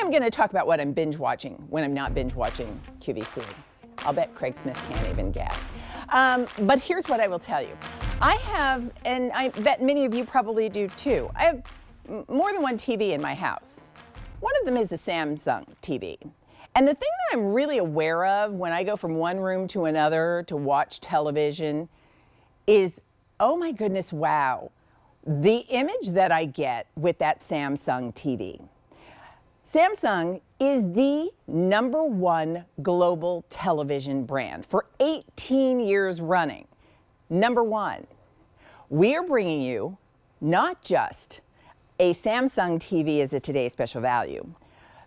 am going to talk about what I'm binge watching when I'm not binge watching QVC. I'll bet Craig Smith can't even guess. But here's what I will tell you. I have, and I bet many of you probably do too, I have more than one TV in my house. One of them is a Samsung TV. And the thing that I'm really aware of when I go from one room to another to watch television is, oh my goodness, wow, the image that I get with that Samsung TV. Samsung is the #1 global television brand for 18 years running. #1. We are bringing you not just a Samsung TV as a today's special value.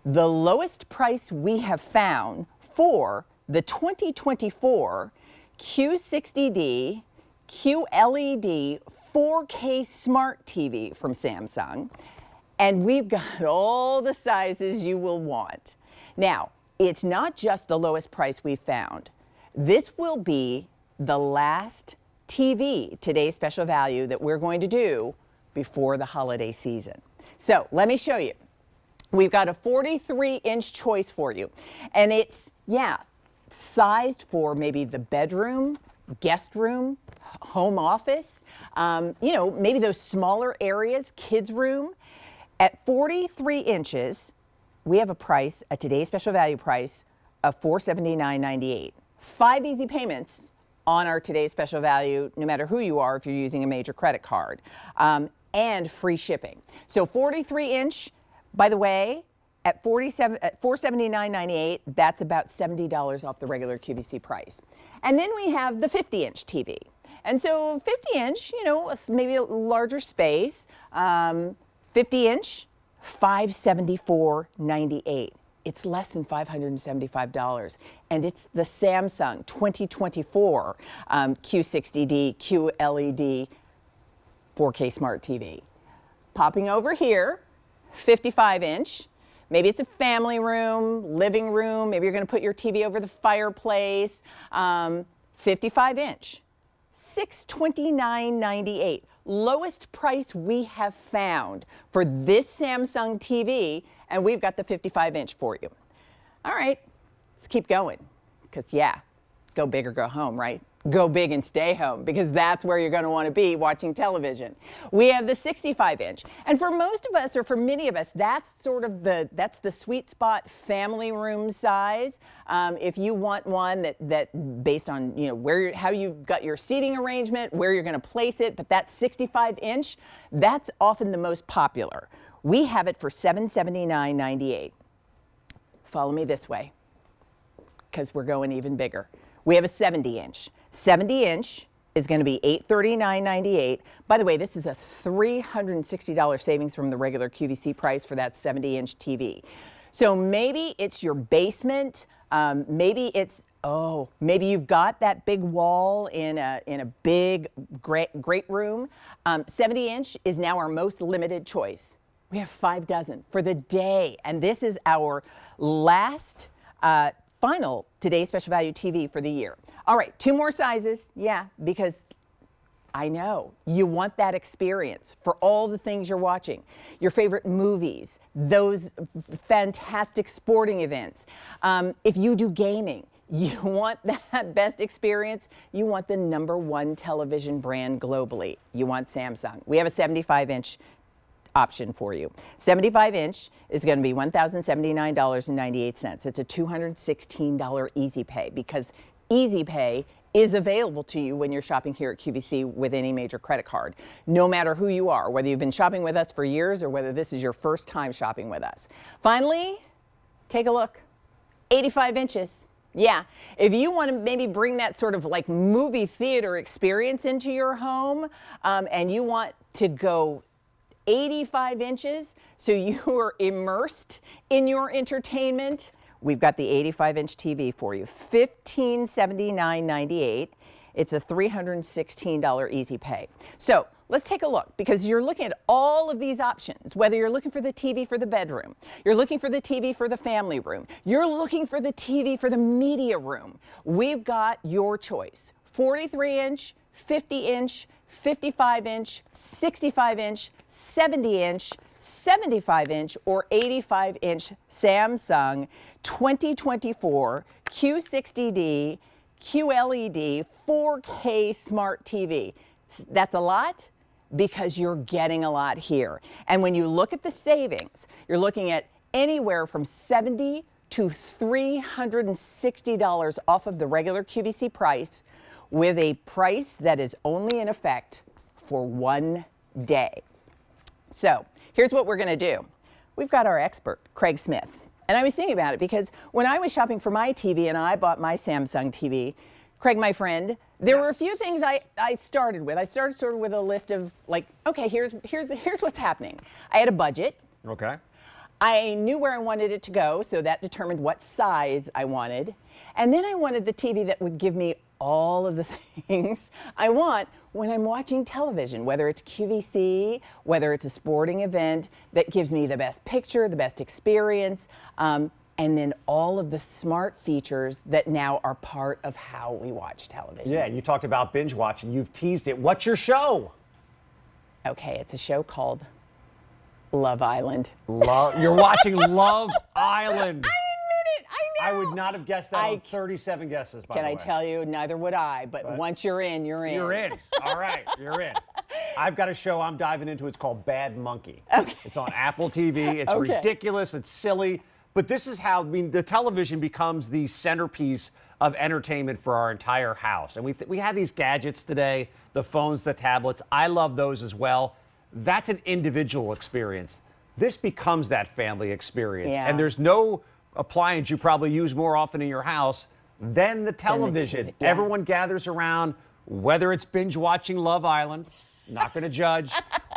The lowest price we have found for the 2024 Q60D QLED 4K Smart TV from Samsung. And we've got all the sizes you will want. Now, it's not just the lowest price we've found. This will be the last TV, today's special value, that we're going to do before the holiday season. So let me show you. We've got a 43-inch choice for you. And it's, sized for maybe the bedroom, guest room, home office, maybe those smaller areas, kids' room. At 43 inches, we have a price, a today's special value price of $479.98. 5 easy payments on our today's special value, no matter who you are, if you're using a major credit card, and free shipping. So 43-inch, by the way, at $479.98, that's about $70 off the regular QVC price. And then we have the 50-inch TV. And so 50-inch, maybe a larger space, 50-inch, $574.98. It's less than $575, and it's the Samsung 2024 Q60D QLED 4K Smart TV. Popping over here, 55-inch. Maybe it's a family room, living room. Maybe you're going to put your TV over the fireplace. 55-inch, $629.98. Lowest price we have found for this Samsung TV, and we've got the 55-inch for you. All right, let's keep going, because go big or go home, right? Go big and stay home, because that's where you're going to want to be watching television. We have the 65-inch, and for most of us, or for many of us, that's sort of that's the sweet spot family room size. If you want one that based on how you've got your seating arrangement, where you're going to place it, but that 65-inch, that's often the most popular. We have it for $779.98. Follow me this way, because we're going even bigger. We have a 70-inch. 70-inch is going to be $839.98. By the way, this is a $360 savings from the regular QVC price for that 70-inch TV. So maybe it's your basement. Maybe you've got that big wall in a big, great room. 70-inch is now our most limited choice. We have 5 dozen for the day, and this is our last final today's special value TV for the year. All right, 2 more sizes, because I know you want that experience for all the things you're watching, your favorite movies, those fantastic sporting events. If you do gaming, you want that best experience, you want the #1 television brand globally. You want Samsung. We have a 75-inch option for you. 75-inch is going to be $1,079.98. It's a $216 easy pay, because easy pay is available to you when you're shopping here at QVC with any major credit card, no matter who you are, whether you've been shopping with us for years or whether this is your first time shopping with us. Finally, take a look. 85 inches. If you want to maybe bring that sort of like movie theater experience into your home, and you want to go 85 inches, so you are immersed in your entertainment, we've got the 85-inch TV for you, $1,579.98. It's a $316 easy pay. So let's take a look, because you're looking at all of these options, whether you're looking for the TV for the bedroom, you're looking for the TV for the family room, you're looking for the TV for the media room. We've got your choice. 43-inch, 50-inch, 55-inch, 65-inch, 70-inch, 75-inch or 85-inch Samsung 2024 Q60D QLED 4K smart TV. That's a lot because you're getting a lot here. And when you look at the savings, you're looking at anywhere from $70 to $360 off of the regular QVC price, with a price that is only in effect for one day. So here's what we're going to do. We've got our expert, Craig Smith. And I was thinking about it because when I was shopping for my TV and I bought my Samsung TV, Craig, my friend, there were a few things I started with. I started sort of with a list of like, okay, here's what's happening. I had a budget. Okay. I knew where I wanted it to go, so that determined what size I wanted. And then I wanted the TV that would give me all of the things I want when I'm watching television, whether it's QVC, whether it's a sporting event that gives me the best picture, the best experience, and then all of the smart features that now are part of how we watch television. Yeah, you talked about binge watching. You've teased it. What's your show? Okay, it's a show called Love Island. You're watching Love Island. I admit it, I know. I would not have guessed that on 37 guesses, by the way. Can I tell you, neither would I, but once you're in, you're in. You're in. All right, you're in. I've got a show I'm diving into. It's called Bad Monkey. Okay. It's on Apple TV. It's ridiculous. It's silly. But this is how, I mean, the television becomes the centerpiece of entertainment for our entire house. And we have these gadgets today, the phones, the tablets. I love those as well. That's an individual experience. This becomes that family experience. Yeah. And there's no appliance you probably use more often in your house than the television. Yeah. Everyone gathers around, whether it's binge watching Love Island, not going to judge,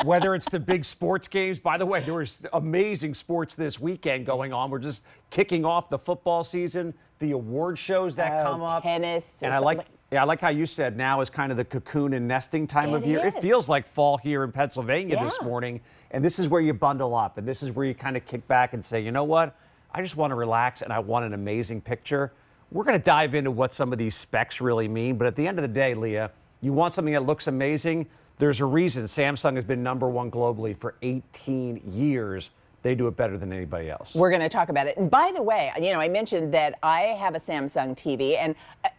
whether it's the big sports games. By the way, there was amazing sports this weekend going on. We're just kicking off the football season, the award shows that come up. Tennis. And I like how you said now is kind of the cocoon and nesting time of year. Is. It feels like fall here in Pennsylvania this Yeah. morning. And this is where you bundle up. And this is where you kind of kick back and say, you know what? I just want to relax and I want an amazing picture. We're going to dive into what some of these specs really mean. But at the end of the day, Leah, you want something that looks amazing. There's a reason Samsung has been #1 globally for 18 years. They do it better than anybody else. We're going to talk about it. And by the way, you know, I mentioned that I have a Samsung TV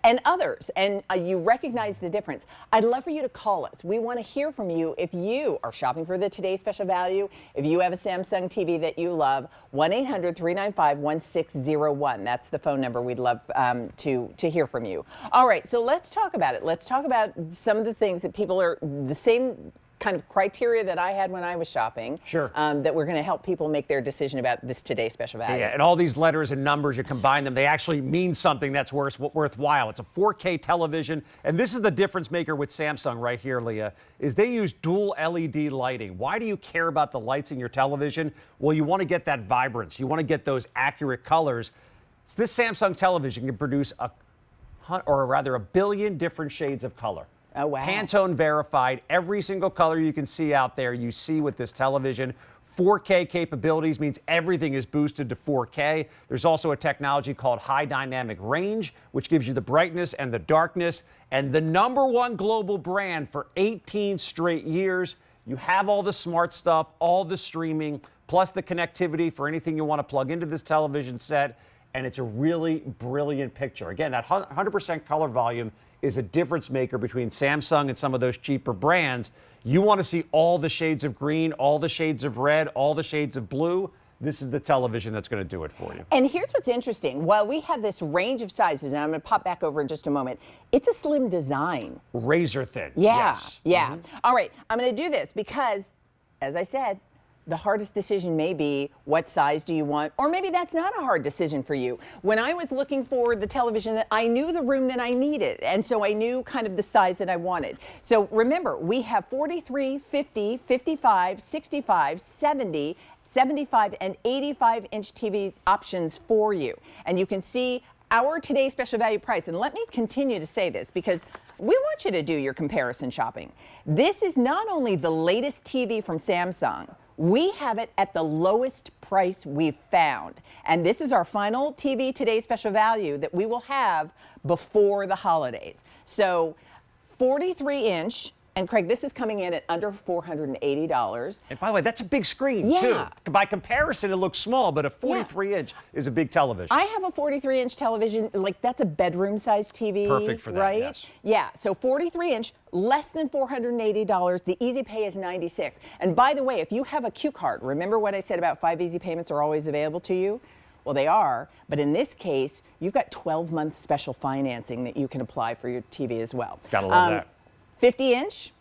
and others, and you recognize the difference. I'd love for you to call us. We want to hear from you if you are shopping for the Today's Special Value, if you have a Samsung TV that you love. 1-800-395-1601. That's the phone number. We'd love to hear from you. All right, so let's talk about it. Let's talk about some of the things that people are the same kind of criteria that I had when I was shopping. Sure. That we're going to help people make their decision about this Today's Special Value. Yeah, and all these letters and numbers, you combine them, they actually mean something that's worthwhile. It's a 4K television, and this is the difference maker with Samsung right here, Leah, is they use dual LED lighting. Why do you care about the lights in your television? Well, you want to get that vibrance. You want to get those accurate colors. So this Samsung television can produce a billion different shades of color. Oh, wow. Pantone verified. Every single color you can see out there, you see with this television. 4K capabilities means everything is boosted to 4K. There's also a technology called high dynamic range, which gives you the brightness and the darkness. And the #1 global brand for 18 straight years. You have all the smart stuff, all the streaming, plus the connectivity for anything you want to plug into this television set. And it's a really brilliant picture. Again, that 100% color volume is a difference maker between Samsung and some of those cheaper brands. You want to see all the shades of green, all the shades of red, all the shades of blue. This is the television that's going to do it for you. And here's what's interesting. While we have this range of sizes, and I'm going to pop back over in just a moment, it's a slim design. Razor thin. Yeah, Yes. yeah. All right, I'm going to do this because, as I said, the hardest decision may be what size do you want, or maybe that's not a hard decision for you. When I was looking for the television, I knew the room that I needed, and so I knew kind of the size that I wanted. So remember, we have 43, 50, 55, 65, 70, 75, and 85-inch TV options for you. And you can see our Today's Special Value price. And let me continue to say this because we want you to do your comparison shopping. This is not only the latest TV from Samsung, we have it at the lowest price we've found. And this is our final TV Today's Special Value that we will have before the holidays. So 43-inch And Craig, this is coming in at under $480. And by the way, that's a big screen, Yeah. too. By comparison, it looks small, but a 43-inch is a big television. I have a 43-inch television, like that's a bedroom-sized TV. Perfect for that, right? yes. Yeah, so 43-inch, less than $480. The easy pay is $96. And by the way, if you have a Q card, remember what I said about 5 easy payments are always available to you? Well, they are, but in this case, you've got 12-month special financing that you can apply for your TV as well. Gotta love that. 50-inch.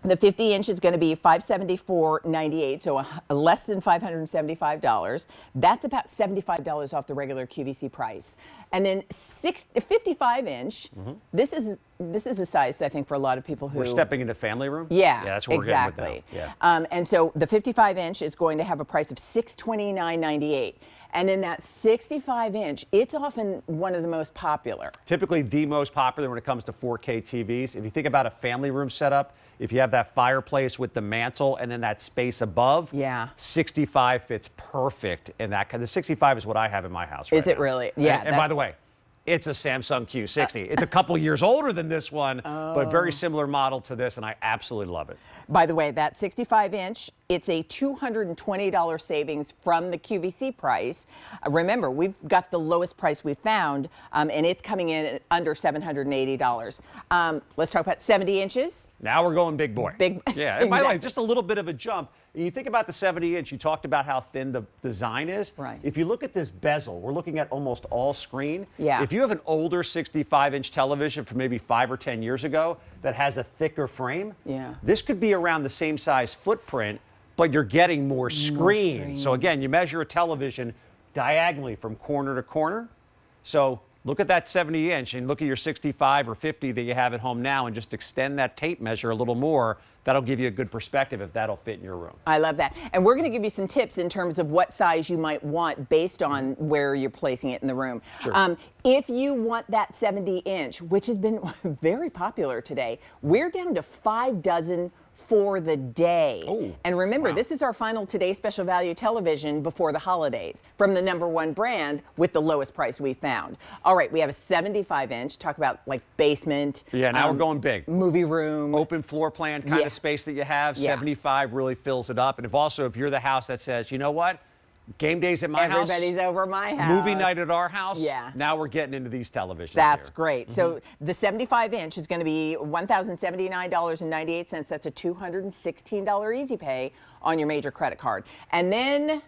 The 50-inch is going to be $574.98, so less than $575. That's about $75 off the regular QVC price. And then 55-inch. This is a size I think for a lot of people who We're stepping into family room. Yeah, that's what exactly. we're getting with now. Yeah. And so the 55-inch is going to have a price of $629.98. And then that 65-inch, it's often one of the most popular. Typically the most popular when it comes to 4K TVs. If you think about a family room setup, if you have that fireplace with the mantle and then that space above, 65 fits perfect in that. The 65 is what I have in my house right Is it now. really? Yeah. And by the way, it's a Samsung Q60. It's a couple years older than this one, but very similar model to this, and I absolutely love it. By the way, that 65-inch, it's a $220 savings from the QVC price. Remember, we've got the lowest price we've found, and it's coming in at under $780. Let's talk about 70 inches. Now we're going big boy. Big. Yeah, and by the way, just a little bit of a jump. You think about the 70-inch, you talked about how thin the design is. Right. If you look at this bezel, we're looking at almost all screen. Yeah. If you have an older 65-inch television from maybe 5 or 10 years ago that has a thicker frame, this could be around the same size footprint, but you're getting more screen. So again, you measure a television diagonally from corner to corner. So look at that 70-inch and look at your 65 or 50 that you have at home now and just extend that tape measure a little more. That'll give you a good perspective if that'll fit in your room. I love that. And we're going to give you some tips in terms of what size you might want based on where you're placing it in the room. Sure. If you want that 70-inch, which has been very popular today, we're down to 5 dozen for the day. Oh, and remember, wow. This is our final Today Special Value television before the holidays from the #1 brand with the lowest price we found. All right, we have a 75-inch. Talk about like basement. Yeah, now we're going big. Movie room. Open floor plan kind of space that you have. 75 really fills it up. And if you're the house that says, you know what? Game days at my house. Everybody's over my house. Movie night at our house. Yeah. Now we're getting into these televisions. That's here. great. So the 75-inch is going to be $1,079.98. That's a $216 easy pay on your major credit card. And then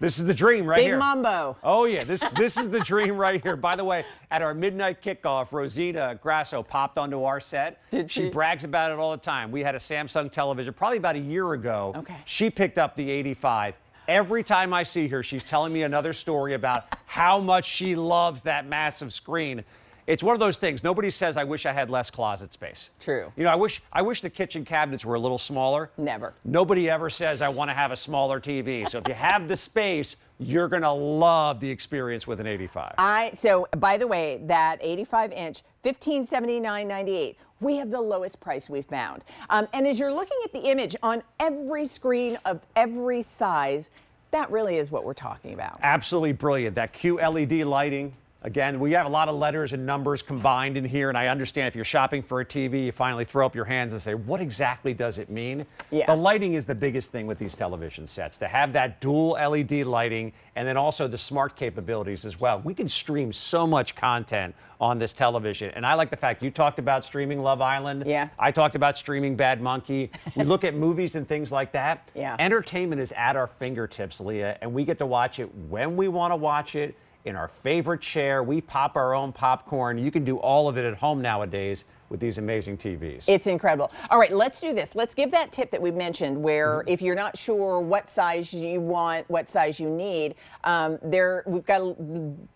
this is the dream right here. Big Mambo. Oh yeah, this is the dream right here. By the way, at our midnight kickoff, Rosina Grasso popped onto our set. Did she? She brags about it all the time. We had a Samsung television probably about a year ago. Okay. She picked up the 85. Every time I see her, she's telling me another story about how much she loves that massive screen. It's one of those things. Nobody says, I wish I had less closet space. True. You know, I wish the kitchen cabinets were a little smaller. Never. Nobody ever says, I want to have a smaller TV. So if you have the space, you're going to love the experience with an 85. So, by the way, that 85-inch, $1,579.98. We have the lowest price we found. And as you're looking at the image on every screen of every size, that really is what we're talking about. Absolutely brilliant. That QLED lighting. Again, we have a lot of letters and numbers combined in here, and I understand if you're shopping for a TV, you finally throw up your hands and say, what exactly does it mean? Yeah. The lighting is the biggest thing with these television sets. To have that dual LED lighting and then also the smart capabilities as well. We can stream so much content on this television, and I like the fact you talked about streaming Love Island. Yeah. I talked about streaming Bad Monkey. We look at movies and things like that. Yeah. Entertainment is at our fingertips, Leah, and we get to watch it when we want to watch it. In our favorite chair, we pop our own popcorn. You can do all of it at home nowadays with these amazing TVs. It's incredible. All right, let's do this. Let's give that tip that we mentioned where if you're not sure what size you want, what size you need, we've got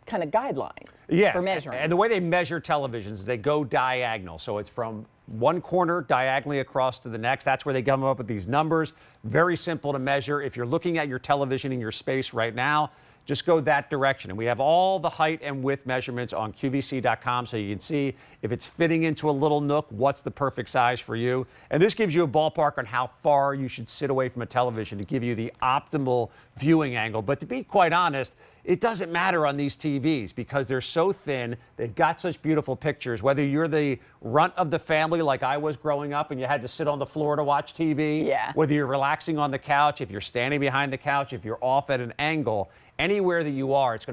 kind of guidelines for measuring. And the way they measure televisions is they go diagonal. So it's from one corner diagonally across to the next. That's where they come up with these numbers. Very simple to measure. If you're looking at your television in your space right now, just go that direction. And we have all the height and width measurements on QVC.com so you can see if it's fitting into a little nook, what's the perfect size for you. And this gives you a ballpark on how far you should sit away from a television to give you the optimal viewing angle. But to be quite honest, it doesn't matter on these TVs because they're so thin. They've got such beautiful pictures. Whether you're the runt of the family like I was growing up and you had to sit on the floor to watch TV, whether you're relaxing on the couch, if you're standing behind the couch, if you're off at an angle, anywhere that you are, it's going to